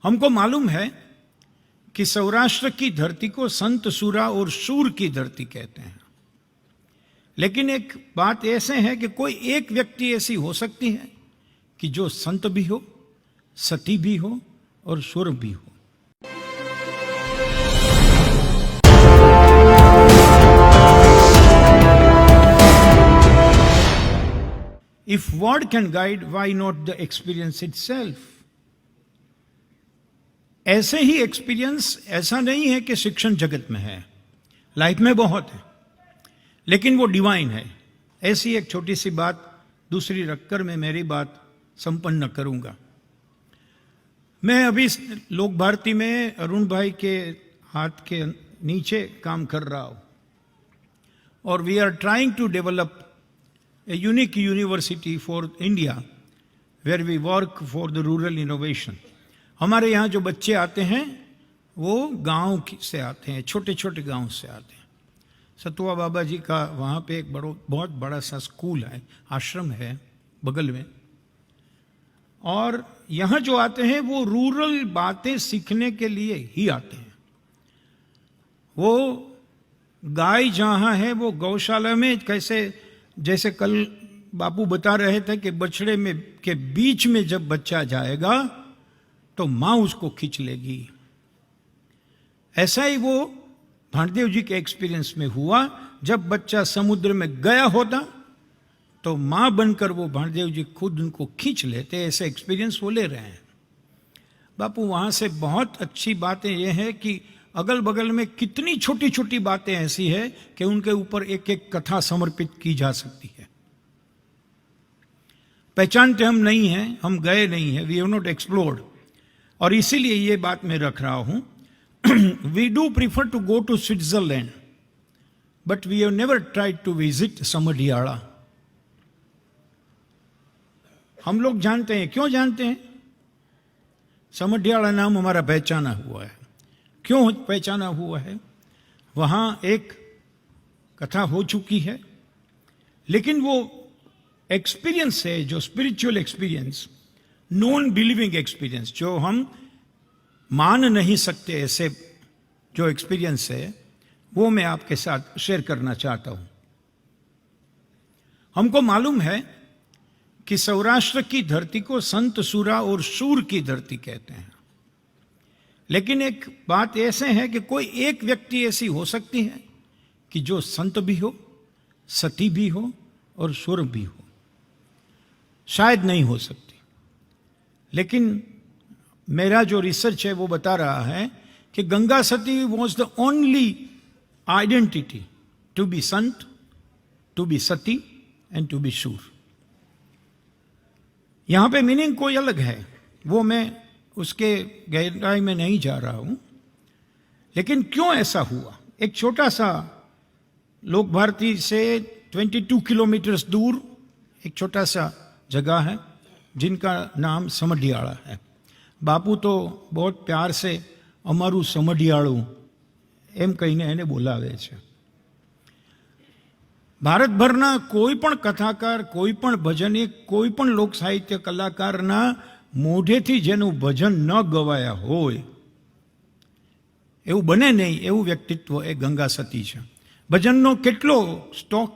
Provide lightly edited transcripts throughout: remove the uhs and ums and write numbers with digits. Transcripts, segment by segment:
हमको मालूम है कि सौराष्ट्र की धरती को संत सुरा और शूर की धरती कहते हैं, लेकिन एक बात ऐसे है कि कोई एक व्यक्ति ऐसी हो सकती है कि जो संत भी हो, सती भी हो और शूर भी हो। If word can guide, why not the experience itself? ऐसे ही एक्सपीरियंस ऐसा नहीं है कि शिक्षण जगत में है, लाइफ में बहुत है, लेकिन वो डिवाइन है। ऐसी एक छोटी सी बात दूसरी रखकर मैं मेरी बात संपन्न करूंगा। मैं अभी लोक भारती में अरुण भाई के हाथ के नीचे काम कर रहा हूं और we are trying to develop a unique university for India where we work for the rural innovation. हमारे यहाँ जो बच्चे आते हैं वो गांव से आते हैं, छोटे छोटे गांव से आते हैं। सतुआ बाबा जी का वहाँ पे एक बहुत बड़ा सा स्कूल है, आश्रम है बगल में, और यहाँ जो आते हैं वो रूरल बातें सीखने के लिए ही आते हैं। वो गाय जहाँ है वो गौशाला में कैसे, जैसे कल बापू बता रहे थे कि बछड़े में के बीच में जब बच्चा जाएगा तो मां उसको खींच लेगी, ऐसा ही वो भांडदेव जी के एक्सपीरियंस में हुआ। जब बच्चा समुद्र में गया होता तो मां बनकर वो भांडदेव जी खुद उनको खींच लेते, ऐसे एक्सपीरियंस वो ले रहे हैं। बापू वहां से बहुत अच्छी बातें ये है कि अगल बगल में कितनी छोटी छोटी बातें ऐसी है कि उनके ऊपर एक एक कथा समर्पित की जा सकती है। पहचानते हम नहीं हैं, हम गए नहीं हैं, वी हैव नॉट एक्सप्लोर्ड, और इसीलिए ये बात मैं रख रहा हूं। We do prefer to go to Switzerland but we have never tried to visit Samadhiyala. हम लोग जानते हैं, क्यों जानते हैं? समढियाला नाम हमारा पहचाना हुआ है। क्यों पहचाना हुआ है? वहाँ एक कथा हो चुकी है, लेकिन वो एक्सपीरियंस है जो spiritual experience, non believing experience, जो हम मान नहीं सकते, ऐसे जो एक्सपीरियंस है वो मैं आपके साथ शेयर करना चाहता हूँ। हमको मालूम है कि सौराष्ट्र की धरती को संत सुरा और शूर की धरती कहते हैं, लेकिन एक बात ऐसे है कि कोई एक व्यक्ति ऐसी हो सकती है कि जो संत भी हो, सती भी हो और शूर भी हो। शायद नहीं हो सकती, लेकिन मेरा जो रिसर्च है वो बता रहा है कि Ganga Sati was the only identity to be sant, to be sati and to be shur. यहां पे मीनिंग कोई अलग है, वो मैं उसके गहराई में नहीं जा रहा हूं, लेकिन क्यों ऐसा हुआ? एक छोटा सा लोक भारती से 22 किलोमीटर दूर एक छोटा सा जगह है जिनका नाम समढियाला है। बापू तो बहुत प्यार से अमारू समढियाळू एम कहीने એને બોલાવે છે। ભારતભરના કોઈ પણ કથાકાર, કોઈ પણ ભજનિક, કોઈ પણ લોક સાહિત્ય કલાકારના મોઢેથી જેનું ભજન ન ગવાયા હોય એવું બને નહીં, એવું વ્યક્તિત્વ એ ગંગા સતી છે। ભજનનો કેટલો સ્ટોક?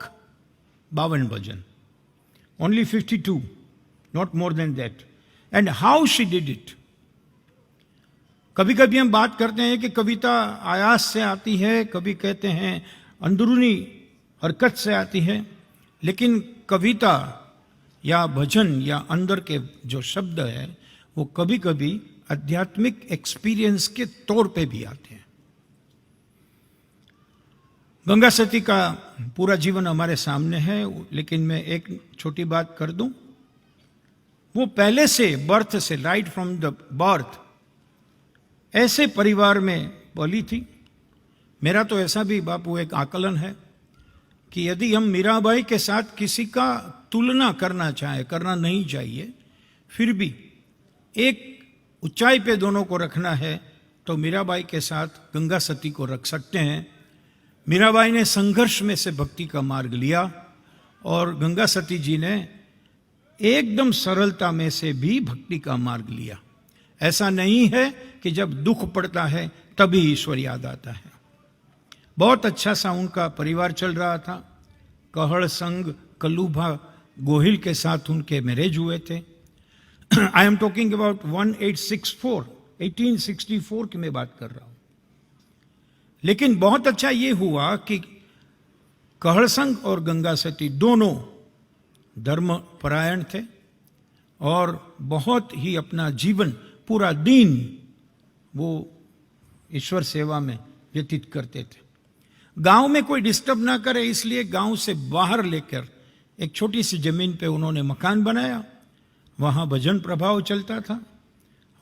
52 ભજન, only 52, not more than that. And how she did it? कभी कभी हम बात करते हैं कि कविता आयास से आती है, कभी कहते हैं अंदरूनी हरकत से आती है, लेकिन कविता या भजन या अंदर के जो शब्द है वो कभी कभी आध्यात्मिक एक्सपीरियंस के तौर पे भी आते हैं। गंगा सती का पूरा जीवन हमारे सामने है, लेकिन मैं एक छोटी बात कर दूं। वो पहले से बर्थ से, राइट फ्रॉम द बर्थ, ऐसे परिवार में पली थी। मेरा तो ऐसा भी बापू एक आकलन है कि यदि हम मीराबाई के साथ किसी का तुलना करना चाहे, करना नहीं चाहिए, फिर भी एक ऊंचाई पे दोनों को रखना है तो मीराबाई के साथ गंगा सती को रख सकते हैं। मीराबाई ने संघर्ष में से भक्ति का मार्ग लिया और गंगा सती जी ने एकदम सरलता में से भी भक्ति का मार्ग लिया। ऐसा नहीं है कि जब दुख पड़ता है तभी ईश्वर याद आता है। बहुत अच्छा सा उनका परिवार चल रहा था। कहड़ संग कलूभा गोहिल के साथ उनके मैरिज हुए थे। आई एम टॉकिंग अबाउट 1864 की मैं बात कर रहा हूं। लेकिन बहुत अच्छा ये हुआ कि कहड़ संग और गंगा सती दोनों धर्म परायण थे और बहुत ही अपना जीवन पूरा दिन वो ईश्वर सेवा में व्यतीत करते थे। गांव में कोई डिस्टर्ब ना करे इसलिए गांव से बाहर लेकर एक छोटी सी जमीन पे उन्होंने मकान बनाया। वहां भजन प्रभाव चलता था,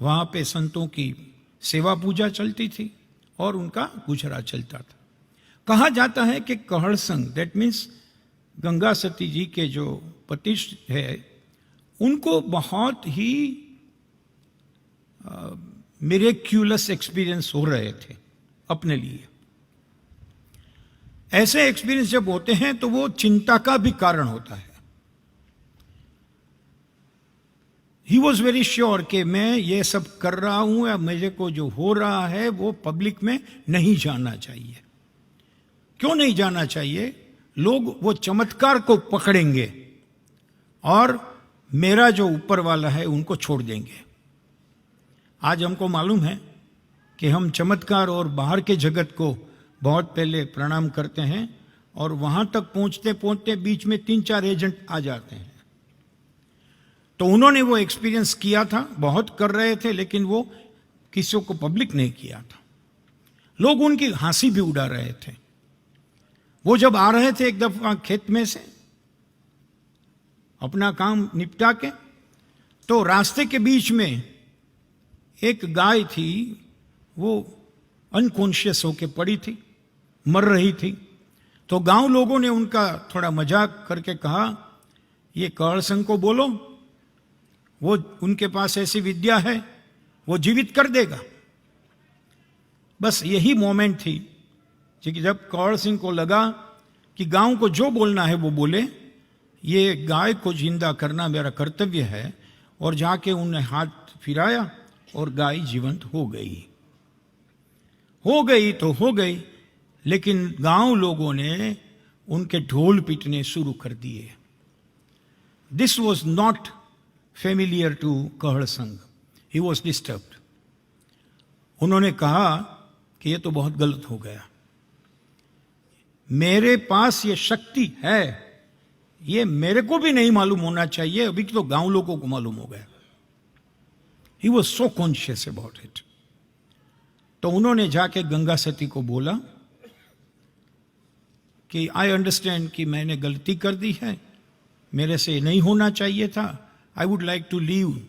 वहां पे संतों की सेवा पूजा चलती थी और उनका गुजरा चलता था। कहा जाता है कि कहड़ संग, दैट मीन्स गंगा सती जी के जो पति है, उनको बहुत ही मिरेक्युलस एक्सपीरियंस हो रहे थे अपने लिए। ऐसे एक्सपीरियंस जब होते हैं तो वो चिंता का भी कारण होता है। ही वॉज वेरी श्योर कि मैं ये सब कर रहा हूं या मुझे को जो हो रहा है वो पब्लिक में नहीं जाना चाहिए। क्यों नहीं जाना चाहिए? लोग वो चमत्कार को पकड़ेंगे और मेरा जो ऊपर वाला है उनको छोड़ देंगे। आज हमको मालूम है कि हम चमत्कार और बाहर के जगत को बहुत पहले प्रणाम करते हैं और वहां तक पहुंचते पहुंचते बीच में 3-4 एजेंट आ जाते हैं। तो उन्होंने वो एक्सपीरियंस किया था, बहुत कर रहे थे, लेकिन वो किसी को पब्लिक नहीं किया था। लोग उनकी हंसी भी उड़ा रहे थे। वो जब आ रहे थे एक दफा खेत में से अपना काम निपटा के, तो रास्ते के बीच में एक गाय थी, वो अनकॉन्शियस होके पड़ी थी, मर रही थी। तो गांव लोगों ने उनका थोड़ा मजाक करके कहा, ये कहड़ संग को बोलो, वो उनके पास ऐसी विद्या है, वो जीवित कर देगा। बस यही मोमेंट थी कि जब कहड़ सिंह को लगा कि गांव को जो बोलना है वो बोले, ये गाय को जिंदा करना मेरा कर्तव्य है, और जाके उन्हें हाथ फिराया और गाय जीवंत हो गई। तो हो गई, लेकिन गांव लोगों ने उनके ढोल पीटने शुरू कर दिए। This was not familiar to Kahad Sang. He was disturbed. उन्होंने कहा कि यह तो बहुत गलत हो गया, मेरे पास ये शक्ति है, ये मेरे को भी नहीं मालूम होना चाहिए, अभी तो गांव लोगों को मालूम हो गया। He was so conscious about it. तो उन्होंने जाके गंगा सती को बोला कि आई अंडरस्टैंड कि मैंने गलती कर दी है, मेरे से नहीं होना चाहिए था, I would like to leave,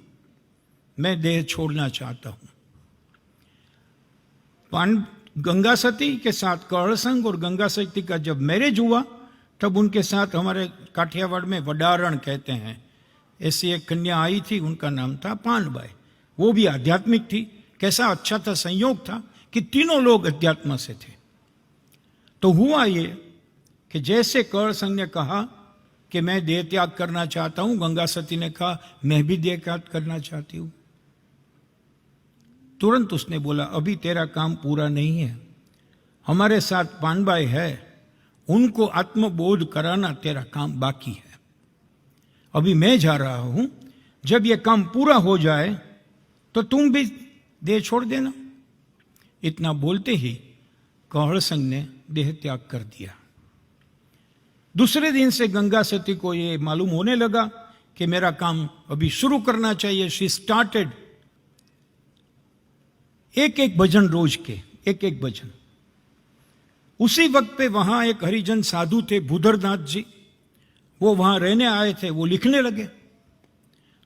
मैं देह छोड़ना चाहता हूं। गंगा सती के साथ कहड़ संग और गंगा सती का जब मैरिज हुआ, तब उनके साथ हमारे काठियावाड़ में वडारण कहते हैं, ऐसी एक कन्या आई थी, उनका नाम था पानबाई। वो भी आध्यात्मिक थी। कैसा अच्छा था, संयोग था कि तीनों लोग अध्यात्म से थे। तो हुआ ये कि जैसे कहड़ संग ने कहा कि मैं देह त्याग करना चाहता हूं, गंगा सती ने कहा मैं भी देह त्याग करना चाहती हूं। तुरंत उसने बोला, अभी तेरा काम पूरा नहीं है, हमारे साथ पानबाई है, उनको आत्मबोध कराना तेरा काम बाकी है। अभी मैं जा रहा हूं, जब यह काम पूरा हो जाए तो तुम भी देह छोड़ देना। इतना बोलते ही कहड़ संग ने देह त्याग कर दिया। दूसरे दिन से गंगा सती को यह मालूम होने लगा कि मेरा काम अभी शुरू करना चाहिए। शी स्टार्टेड एक भजन रोज के, एक भजन। उसी वक्त पे वहां एक हरिजन साधु थे, भूधरनाथ जी, वो वहां रहने आए थे। वो लिखने लगे,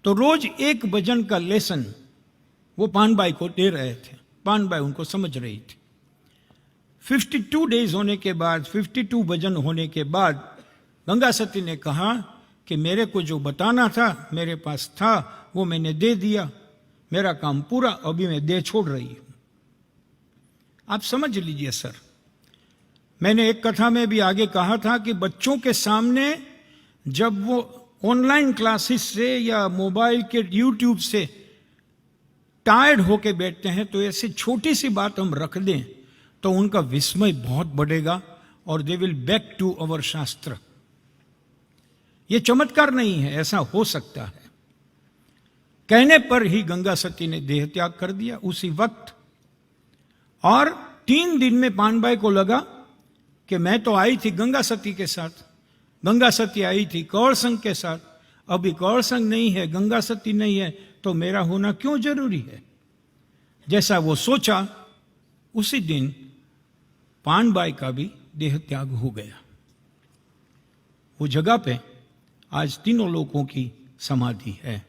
तो रोज एक भजन का लेसन वो पानबाई को दे रहे थे। पानबाई उनको समझ रही थी। 52 डेज होने के बाद, 52 भजन होने के बाद गंगा सती ने कहा कि मेरे को जो बताना था, मेरे पास था, वो मैंने दे दिया, मेरा काम पूरा, अभी मैं देह छोड़ रही हूं। आप समझ लीजिए सर, मैंने एक कथा में भी आगे कहा था कि बच्चों के सामने जब वो ऑनलाइन क्लासेस से या मोबाइल के यूट्यूब से टायर्ड होके बैठते हैं, तो ऐसी छोटी सी बात हम रख दें तो उनका विस्मय बहुत बढ़ेगा और they will back to our shastra. ये चमत्कार नहीं है, ऐसा हो सकता है। कहने पर ही गंगा सती ने देह त्याग कर दिया उसी वक्त। और 3 दिन में पानबाई को लगा कि मैं तो आई थी गंगा सती के साथ, गंगा सती आई थी कौर संघ के साथ, अभी कौर संघ नहीं है, गंगा सती नहीं है, तो मेरा होना क्यों जरूरी है। जैसा वो सोचा उसी दिन पानबाई का भी देह त्याग हो गया। वो जगह पे आज तीनों लोगों की समाधि है।